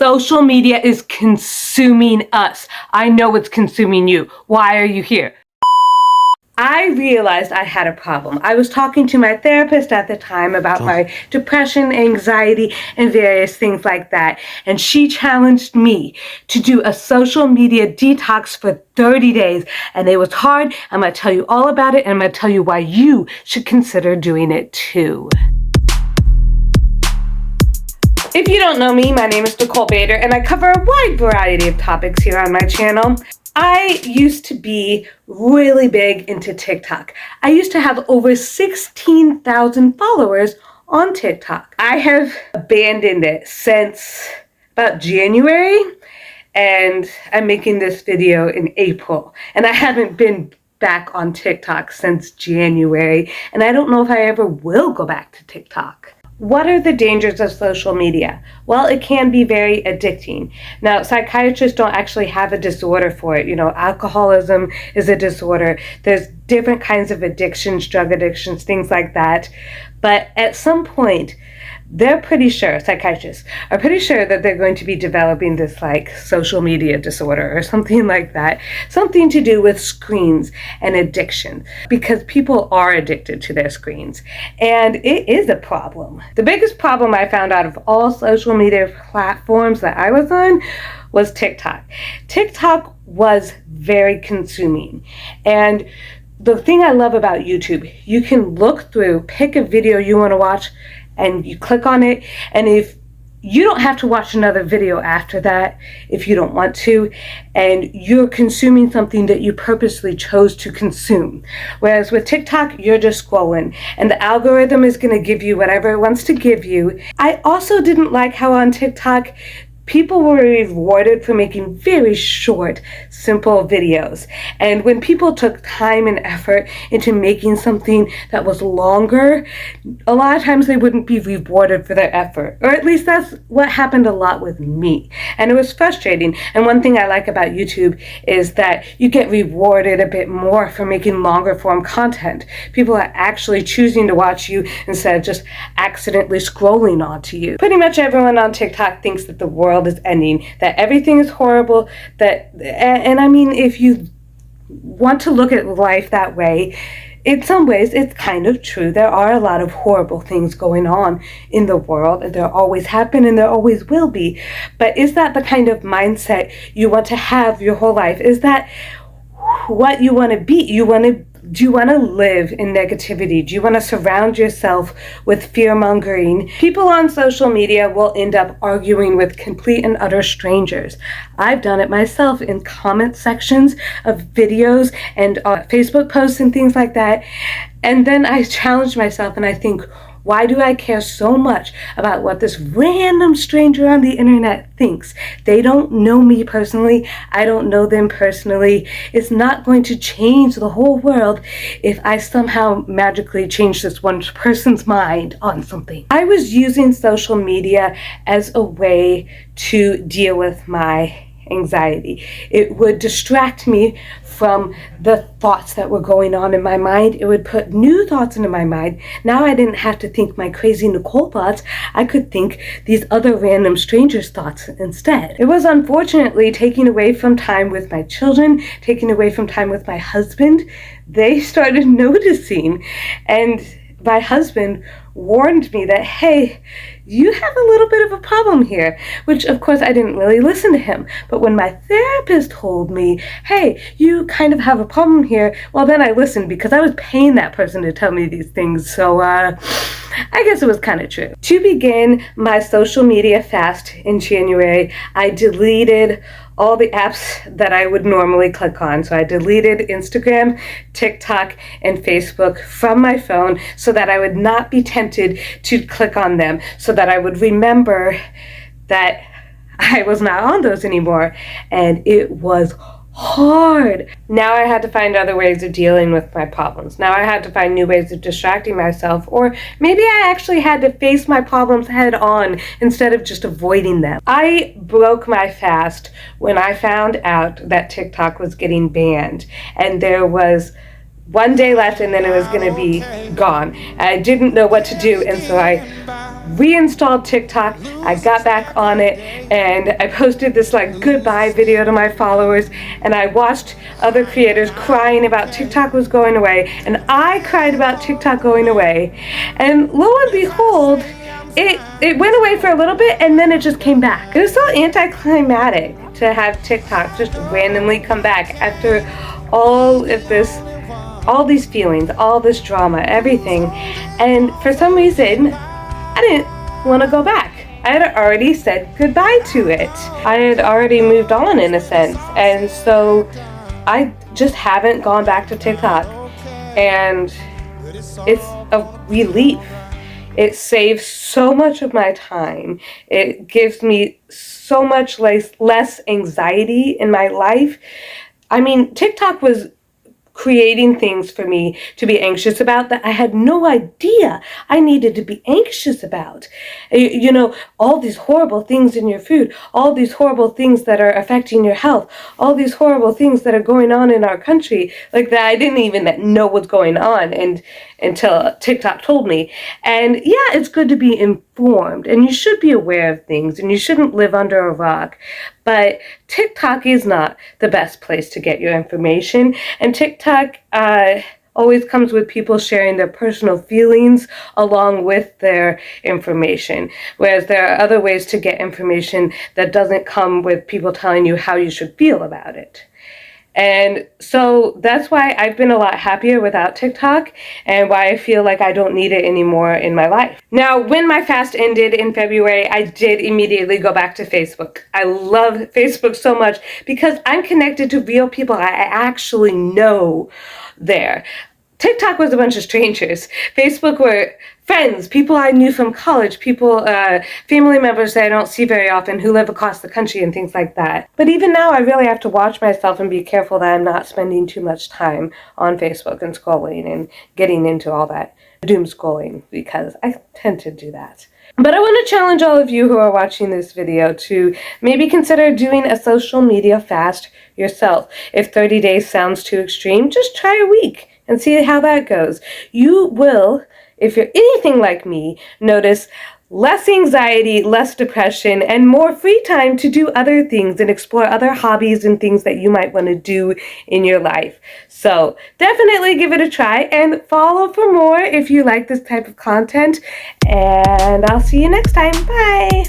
Social media is consuming us. I know it's consuming you. Why are you here? I realized I had a problem. I was talking to my therapist at the time about my depression, anxiety, and various things like that. And she challenged me to do a social media detox for 30 days. And it was hard. I'm going to tell you all about it, and I'm going to tell you why you should consider doing it too. If you don't know me, my name is Nicole Bader, and I cover a wide variety of topics here on my channel. I used to be really big into TikTok. I used to have over 16,000 followers on TikTok. I have abandoned it since about January, and I'm making this video in April, and I haven't been back on TikTok since January, and I don't know if I ever will go back to TikTok. What are the dangers of social media? Well, it can be very addicting. Now, psychiatrists don't actually have a disorder for it. You know, alcoholism is a disorder. There's different kinds of addictions, drug addictions, things like that. But at some point, they're pretty sure, psychiatrists are pretty sure that they're going to be developing this like social media disorder or something like that. Something to do with screens and addiction, because people are addicted to their screens. And it is a problem. The biggest problem I found out of all social media platforms that I was on was TikTok. TikTok was very consuming. And the thing I love about YouTube, you can look through, pick a video you want to watch, and you click on it, and if you don't have to watch another video after that if you don't want to, and you're consuming something that you purposely chose to consume. Whereas with TikTok, you're just scrolling, and the algorithm is going to give you whatever it wants to give you. I also didn't like how on TikTok, people were rewarded for making very short, simple videos. And when people took time and effort into making something that was longer, a lot of times they wouldn't be rewarded for their effort. Or at least that's what happened a lot with me. And it was frustrating. And one thing I like about YouTube is that you get rewarded a bit more for making longer form content. People are actually choosing to watch you instead of just accidentally scrolling onto you. Pretty much everyone on TikTok thinks that the world is ending, that everything is horrible, and I mean, if you want to look at life that way, in some ways it's kind of true. There are a lot of horrible things going on in the world, and there always have been and there always will be. But is that the kind of mindset you want to have your whole life? Is that what you want to be? Do you want to live in negativity? Do you want to surround yourself with fear-mongering? People on social media will end up arguing with complete and utter strangers. I've done it myself in comment sections of videos and Facebook posts and things like that. And then I challenge myself and I think, why do I care so much about what this random stranger on the internet thinks? They don't know me personally. I don't know them personally. It's not going to change the whole world if I somehow magically change this one person's mind on something. I was using social media as a way to deal with my anxiety. It would distract me from the thoughts that were going on in my mind. It would put new thoughts into my mind. Now I didn't have to think my crazy Nicole thoughts. I could think these other random strangers' thoughts instead. It was unfortunately taking away from time with my children, taking away from time with my husband. They started noticing, and my husband warned me that, hey, you have a little bit of a problem here, which of course I didn't really listen to him. But when my therapist told me, hey, you kind of have a problem here, well, then I listened because I was paying that person to tell me these things. So I guess it was kind of true. To begin my social media fast in January, I deleted all the apps that I would normally click on. So I deleted Instagram, TikTok, and Facebook from my phone so that I would not be tempted to click on them, so that I would remember that I was not on those anymore. And it was hard. Now I had to find other ways of dealing with my problems. Now I had to find new ways of distracting myself, or maybe I actually had to face my problems head on instead of just avoiding them. I broke my fast when I found out that TikTok was getting banned, and there was one day left and then it was going to be gone. I didn't know what to do, and so I reinstalled TikTok. I got back on it and I posted this like goodbye video to my followers, and I watched other creators crying about TikTok was going away, and I cried about TikTok going away, and lo and behold, it went away for a little bit and then it just came back. It was so anticlimactic to have TikTok just randomly come back after all of this, all these feelings, all this drama, everything. And for some reason, I didn't want to go back. I had already said goodbye to it. I had already moved on in a sense. And so I just haven't gone back to TikTok. And it's a relief. It saves so much of my time. It gives me so much less anxiety in my life. I mean, TikTok was creating things for me to be anxious about that I had no idea I needed to be anxious about. You know, all these horrible things in your food, all these horrible things that are affecting your health, all these horrible things that are going on in our country, like that I didn't even know what's going on until TikTok told me. And yeah, it's good to be informed, and you should be aware of things, and you shouldn't live under a rock. But TikTok is not the best place to get your information. And TikTok always comes with people sharing their personal feelings along with their information. Whereas there are other ways to get information that doesn't come with people telling you how you should feel about it. And so that's why I've been a lot happier without TikTok, and why I feel like I don't need it anymore in my life. Now, when my fast ended in February, I did immediately go back to Facebook. I love Facebook so much because I'm connected to real people I actually know there. TikTok was a bunch of strangers. Facebook were friends, people I knew from college, people, family members that I don't see very often who live across the country and things like that. But even now, I really have to watch myself and be careful that I'm not spending too much time on Facebook and scrolling and getting into all that doom scrolling, because I tend to do that. But I want to challenge all of you who are watching this video to maybe consider doing a social media fast yourself. If 30 days sounds too extreme, just try a week and see how that goes. You will, if you're anything like me, notice less anxiety, less depression, and more free time to do other things and explore other hobbies and things that you might want to do in your life. So definitely give it a try and follow for more if you like this type of content. And I'll see you next time. Bye.